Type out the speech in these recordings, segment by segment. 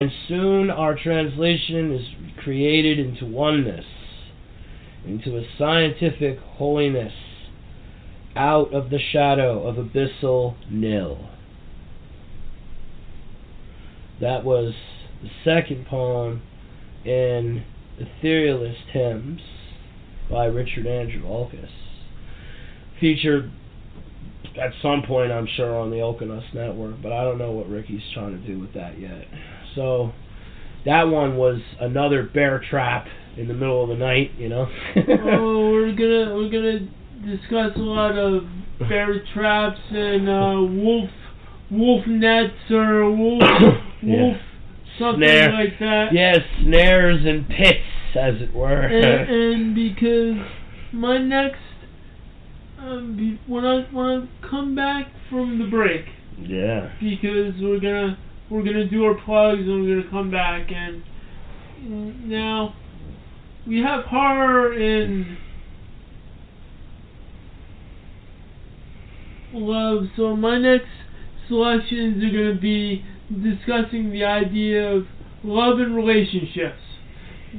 And soon our translation is created into oneness, into a scientific holiness, out of the shadow of abyssal nil. That was the second poem in Etherealist Hymns by Richard Andrew Olkusz. Featured at some point, I'm sure, on the Olkusz Network, but I don't know what Ricky's trying to do with that yet. So that one was another bear trap in the middle of the night, you know. Oh, we're gonna discuss a lot of bear traps and wolf nets or wolf something Snare. like that. Yes, snares and pits, as it were. And because my next when I come back from the break. Yeah. Because we're gonna do our plugs and we're gonna come back, and now we have horror in love. So my next selections are gonna be discussing the idea of love and relationships,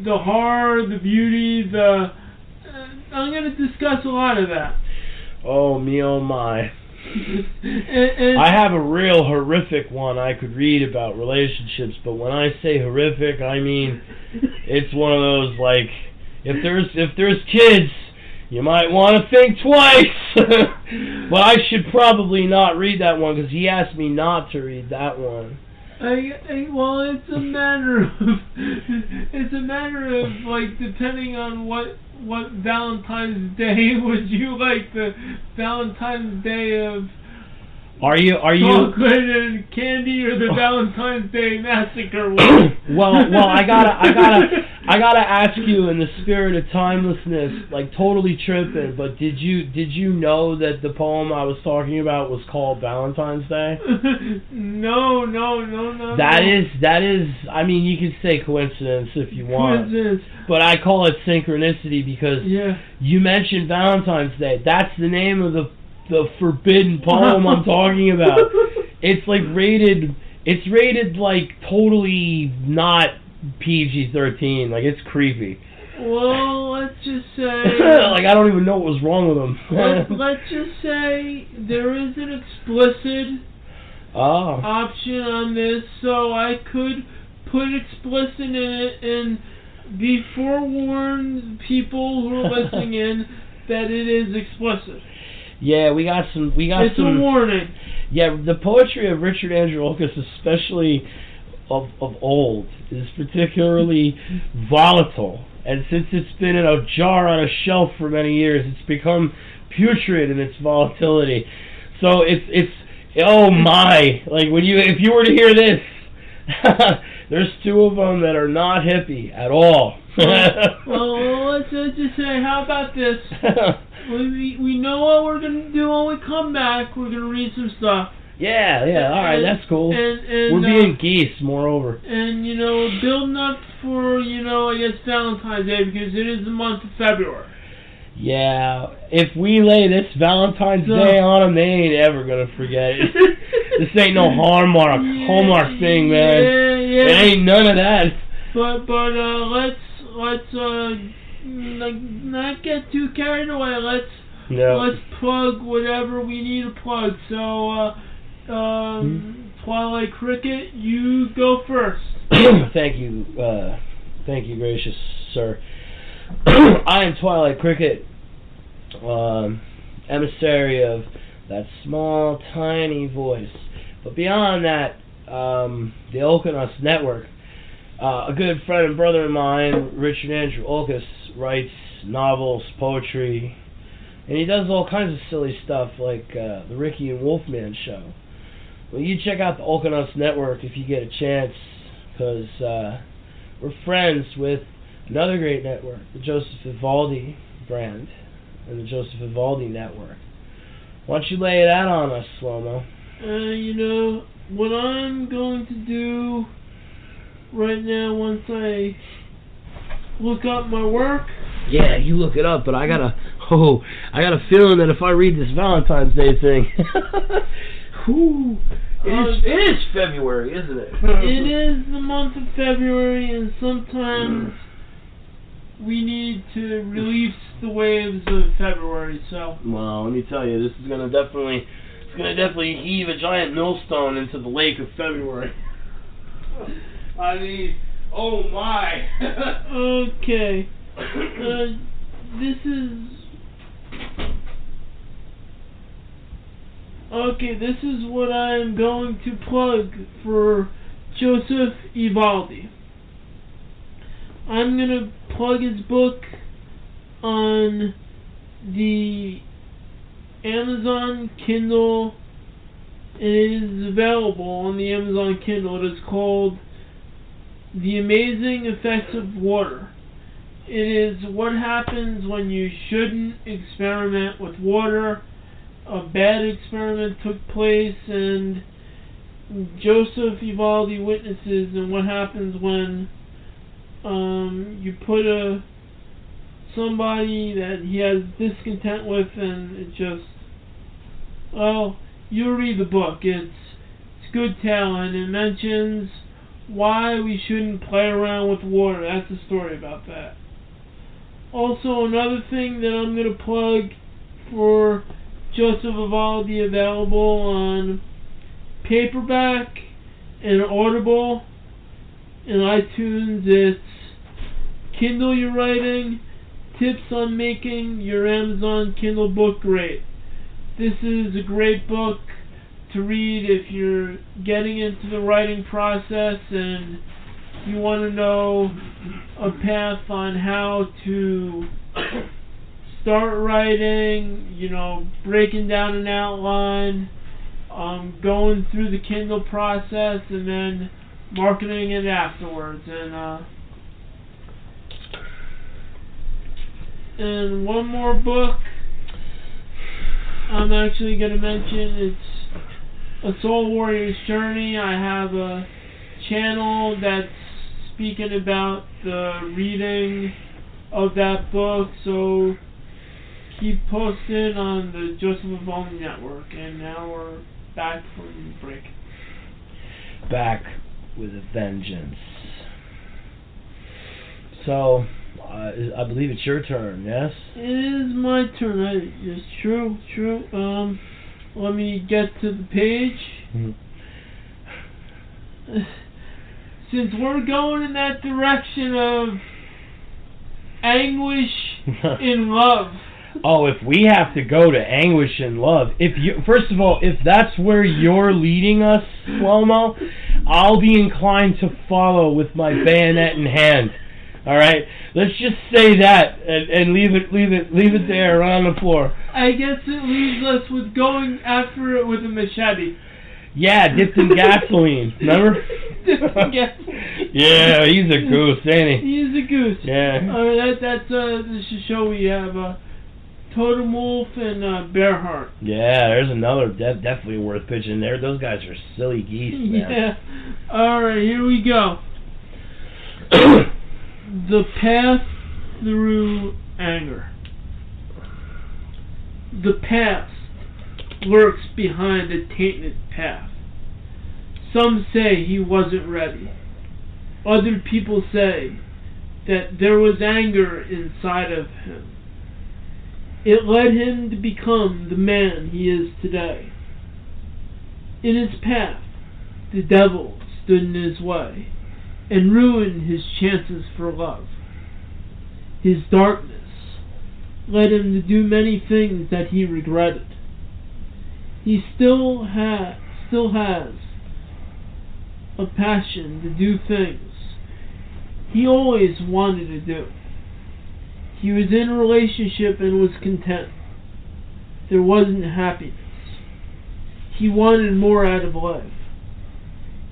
the horror, the beauty, I'm gonna discuss a lot of that. Oh me, oh my. and I have a real horrific one I could read about relationships, but when I say horrific, I mean it's one of those, like, if there's kids, you might want to think twice. But I should probably not read that one because he asked me not to read that one. Well, it's a matter of like, depending on what Valentine's Day would you like, the Valentine's Day of Are you chocolate and candy, or the Valentine's Day massacre? well, I gotta ask you, in the spirit of timelessness, like, totally tripping, but did you know that the poem I was talking about was called Valentine's Day? No. That is, I mean, you can say coincidence if you want. Coincidence. But I call it synchronicity because you mentioned Valentine's Day. That's the name of the forbidden poem I'm talking about. It's like rated like totally not PG-13. Like, it's creepy. Well, let's just say like, I don't even know what was wrong with them. let's just say there is an explicit option on this, so I could put explicit in it and be forewarned, people who are listening in, that it is explicit. Yeah, we got some. It's a warning. Yeah, the poetry of Richard Andrew Olkusz, especially of old, is particularly volatile. And since it's been in a jar on a shelf for many years, it's become putrid in its volatility. So it's oh my! Like, if you were to hear this, there's two of them that are not hippie at all. Well, let's just say, how about this? We know what we're going to do when we come back. We're going to read some stuff. Yeah, alright, that's cool. And we're being geese, moreover. And, building up for, I guess, Valentine's Day, because it is the month of February. Yeah, if we lay this Valentine's Day on them, they ain't ever going to forget it. This ain't no Hallmark thing, man. Yeah. It ain't none of that. But let's not get too carried away. Let's plug whatever we need to plug. So, Twilight Cricket, you go first. Thank you, gracious sir. I am Twilight Cricket, emissary of that small, tiny voice. But beyond that, the Olkusz Network. A good friend and brother of mine, Richard Andrew Olkusz, writes novels, poetry, and he does all kinds of silly stuff like the Ricky and Wolfman show. Well, you check out the Olkusz Network if you get a chance, because we're friends with another great network, the Joseph Vivaldi brand and the Joseph Vivaldi Network. Why don't you lay it out on us, Slo Mo? What I'm going to do right now, once I look up my work. Yeah, you look it up, but I got a feeling that if I read this Valentine's Day thing, It is February, isn't it? It is the month of February, and sometimes we need to release the waves of February. So. Well, let me tell you, this is gonna definitely heave a giant millstone into the lake of February. I mean, oh my. Okay. This is what I'm going to plug for Joseph Evaldi. I'm going to plug his book on the Amazon Kindle. It is available on the Amazon Kindle. It is called The Amazing Effects of Water. It is what happens when you shouldn't experiment with water. A bad experiment took place, and Joseph Evaldi witnesses and what happens when you put somebody that he has discontent with, and it just, well, you read the book. It's good tale, and it mentions why we shouldn't play around with water. That's a story about that. Also, another thing that I'm going to plug for Joseph Evaldi, available on paperback and Audible and iTunes. It's Kindle Your Writing, Tips on Making Your Amazon Kindle Book Great. This is a great book to read if you're getting into the writing process and you want to know a path on how to start writing, breaking down an outline, going through the Kindle process, and then marketing it afterwards. And one more book I'm actually going to mention. It's A Soul Warrior's Journey. I have a channel that's speaking about the reading of that book, so keep posted on the Joseph Evaldi Network. And now we're back from break. Back with a vengeance. So, I believe it's your turn, yes? It is my turn. It's true. Let me get to the page. Since we're going in that direction of anguish in love. Oh, if we have to go to anguish in love, first of all, if that's where you're leading us, Slo Mo, I'll be inclined to follow with my bayonet in hand. All right, let's just say that and leave it there on the floor. I guess it leaves us with going after it with a machete. Yeah, dipped in gasoline. Remember? Dipped in gasoline. Yeah, he's a goose, ain't he? He's a goose. Yeah. That's this is a show we have Totem Wolf and Bearheart. Yeah, there's another definitely worth pitching there. Those guys are silly geese, man. Yeah. All right, here we go. The path through anger. The past lurks behind a tainted path. Some say he wasn't ready. Other people say that there was anger inside of him. It led him to become the man he is today. In his path, the devil stood in his way and ruined his chances for love. His darkness led him to do many things that he regretted. He still has a passion to do things he always wanted to do. He was in a relationship and was content. There wasn't happiness. He wanted more out of life.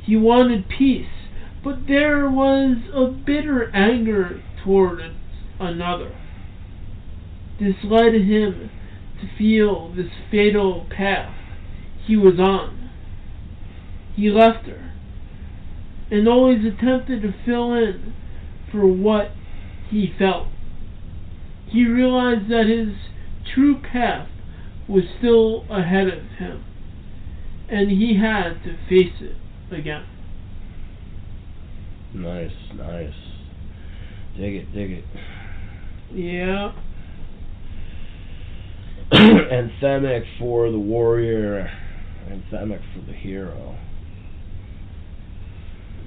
He wanted peace, but there was a bitter anger toward another. This led him to feel this fatal path he was on. He left her and always attempted to fill in for what he felt. He realized that his true path was still ahead of him. and he had to face it again. Nice. Dig it. Yeah. Anthemic for the warrior, anthemic for the hero.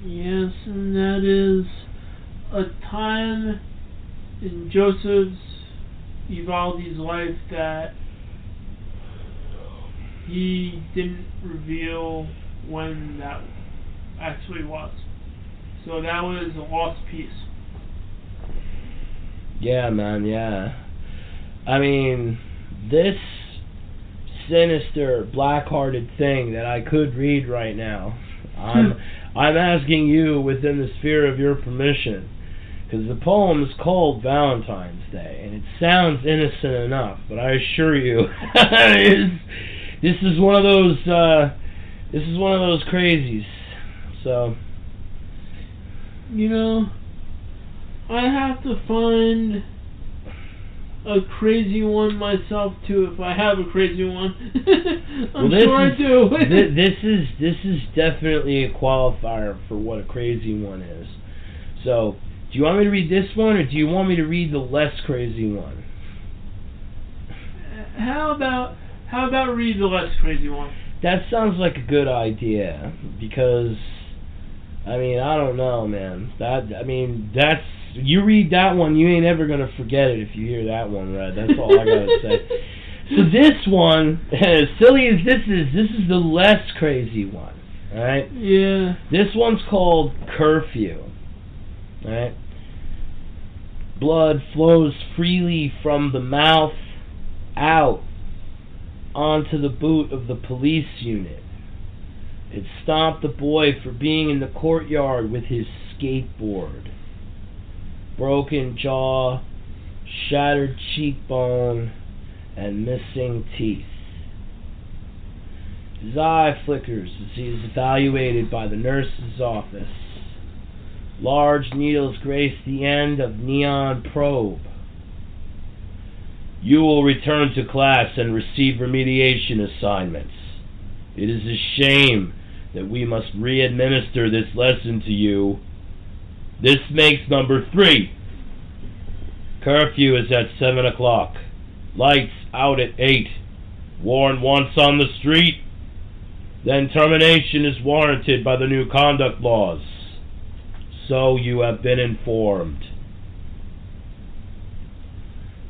Yes, and that is a time in Joseph's Uvalde's life that he didn't reveal when that actually was. So that was a lost piece. Yeah, man, yeah. I mean, this sinister, black-hearted thing that I could read right now, I'm asking you within the sphere of your permission, because the poem is called Valentine's Day, and it sounds innocent enough, but I assure you, this is one of those crazies. So, you know, I have to find a crazy one myself too, if I have a crazy one. I do. This is definitely a qualifier for what a crazy one is. So, do you want me to read this one, or do you want me to read the less crazy one? How about read the less crazy one? That sounds like a good idea, because I don't know, man. That's, you read that one, you ain't ever gonna forget it if you hear that one read. That's all I gotta say. So this one, as silly as this is the less crazy one. Alright? Yeah. This one's called Curfew. Alright? Blood flows freely from the mouth out onto the boot of the police unit. It stopped the boy for being in the courtyard with his skateboard. Broken jaw, shattered cheekbone, and missing teeth. His eye flickers as he is evaluated by the nurse's office. Large needles grace the end of neon probe. You will return to class and receive remediation assignments. It is a shame that we must re-administer this lesson to you. This makes number 3. Curfew is at 7 o'clock. Lights out at 8. Warn once on the street. Then termination is warranted by the new conduct laws. So you have been informed.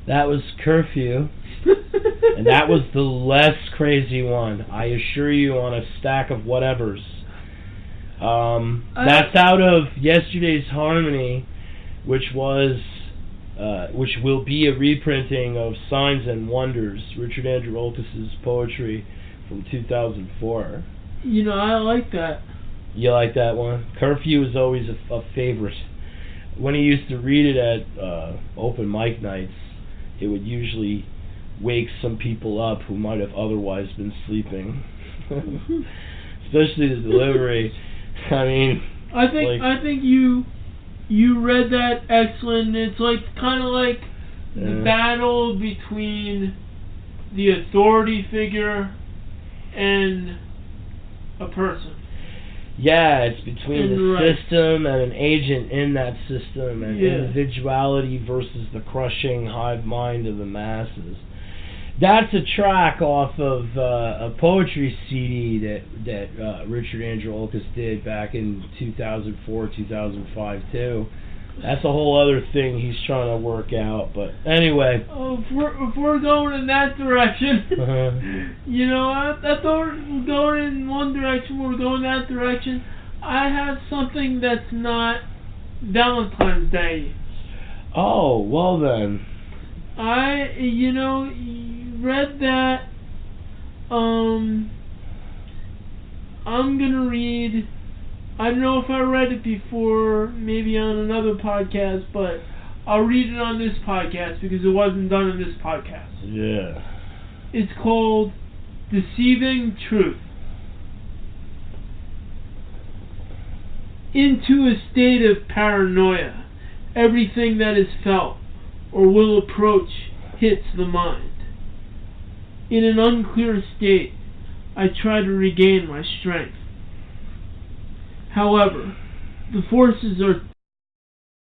That was Curfew. And that was the less crazy one, I assure you, on a stack of whatevers. That's out of yesterday's Harmony, which will be a reprinting of Signs and Wonders, Richard Andrew Olkusz's poetry from 2004. You know, I like that. You like that one? Curfew is always a favorite. When he used to read it at open mic nights, it would usually wake some people up who might have otherwise been sleeping. Especially the delivery. I think you read that excellent. It's kind of like the battle between the authority figure and a person. Yeah, it's between the system and an agent in that system, and individuality versus the crushing hive mind of the masses. That's a track off of a poetry CD that Richard Andrew Olkusz did back in 2004, 2005 too. That's a whole other thing he's trying to work out. But anyway, if we're going in that direction, you know, I thought we're going in one direction. We're going that direction. I have something that's not Valentine's Day. Oh, well then. Read that. I'm gonna read. I don't know if I read it before, maybe on another podcast, but I'll read it on this podcast because it wasn't done on this podcast. Yeah. It's called Deceiving Truth. Into a state of paranoia, everything that is felt or will approach hits the mind. In an unclear state, I try to regain my strength. However, the forces are